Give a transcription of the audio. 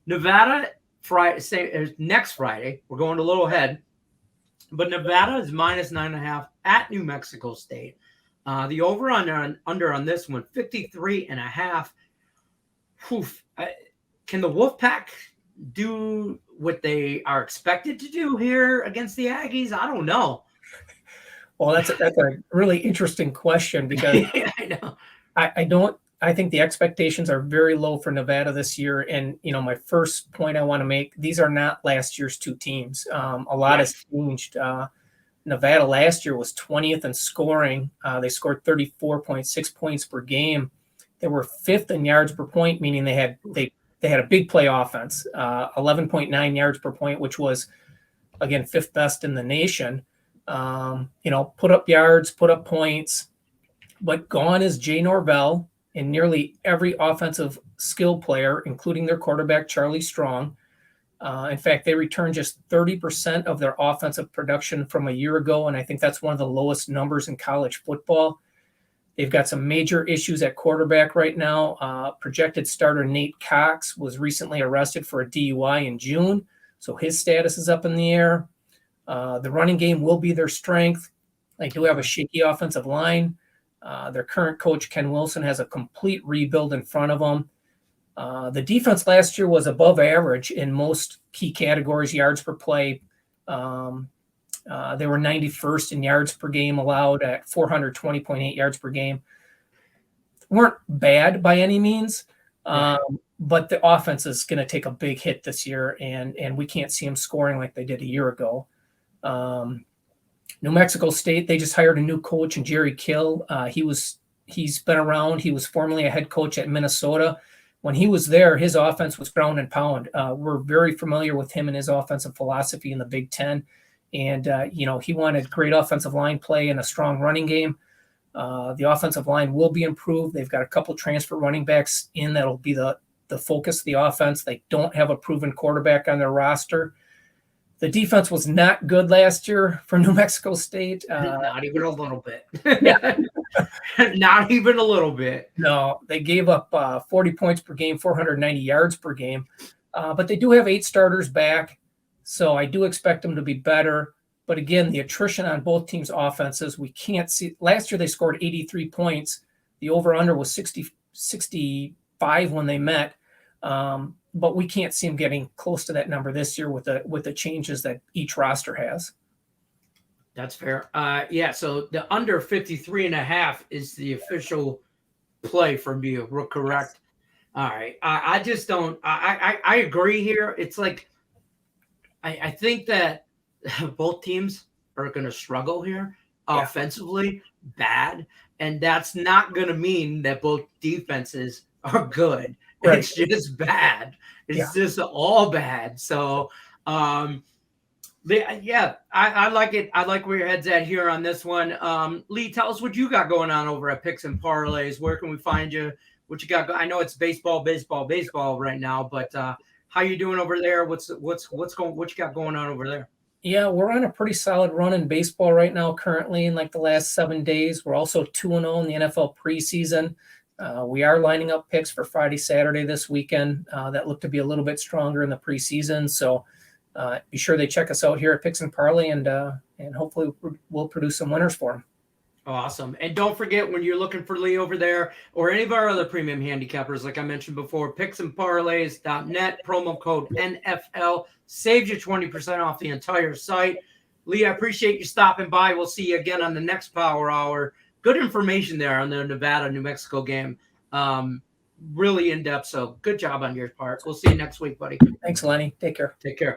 Nevada Friday, next Friday, we're going a little ahead, but Nevada is minus 9.5 at New Mexico State. The over under on this one, 53.5. Can the Wolfpack do what they are expected to do here against the Aggies? I don't know. Well, that's a really interesting question because I know. I think the expectations are very low for Nevada this year. And, my first point I want to make, these are not last year's two teams. A lot has changed. Nevada last year was 20th in scoring. They scored 34.6 points per game. They were 5th in yards per point, meaning they had a big play offense, 11.9 yards per point, which was, again, 5th best in the nation. Put up yards, put up points. But gone is Jay Norvell and nearly every offensive skill player, including their quarterback, Charlie Strong. In fact, they returned just 30% of their offensive production from a year ago, and I think that's one of the lowest numbers in college football. They've got some major issues at quarterback right now. Projected starter Nate Cox was recently arrested for a DUI in June, so his status is up in the air. The running game will be their strength. They do have a shaky offensive line. Their current coach, Ken Wilson, has a complete rebuild in front of them. The defense last year was above average in most key categories, yards per play. They were 91st in yards per game allowed at 420.8 yards per game. Weren't bad by any means, but the offense is going to take a big hit this year, and we can't see them scoring like they did a year ago. New Mexico State, they just hired a new coach, and Jerry Kill. He's been around. He was formerly a head coach at Minnesota. When he was there, his offense was ground and pound. We're very familiar with him and his offensive philosophy in the Big Ten. And, he wanted great offensive line play and a strong running game. The offensive line will be improved. They've got a couple transfer running backs in that'll be the focus of the offense. They don't have a proven quarterback on their roster. The defense was not good last year for New Mexico State. Not even a little bit. Yeah. Not even a little bit. No, they gave up 40 points per game, 490 yards per game. But they do have 8 starters back, so I do expect them to be better. But again, the attrition on both teams' offenses, we can't see. Last year they scored 83 points. The over-under was 65 when they met. But we can't see them getting close to that number this year with the changes that each roster has. That's fair. So the under 53.5 is the official play from you. We're correct. All right. I just don't. I agree here. It's like I think that both teams are going to struggle here offensively, bad, and that's not going to mean that both defenses are good. Right. It's just bad. It's just all bad. So, I like it. I like where your head's at here on this one. Lee, tell us what you got going on over at Picks and Parlays. Where can we find you? What you got? I know it's baseball right now, but how you doing over there? What you got going on over there? Yeah, we're on a pretty solid run in baseball right now. Currently, in like the last 7 days, we're also 2-0 in the NFL preseason. We are lining up picks for Friday, Saturday this weekend that look to be a little bit stronger in the preseason. So be sure they check us out here at Picks and Parlay, and hopefully we'll produce some winners for them. Awesome. And don't forget, when you're looking for Lee over there or any of our other premium handicappers, like I mentioned before, picksandparlays.net, promo code NFL saves you 20% off the entire site. Lee, I appreciate you stopping by. We'll see you again on the next Power Hour. Good information there on the Nevada-New Mexico game. Really in-depth, so good job on your part. We'll see you next week, buddy. Thanks, Lenny. Take care. Take care.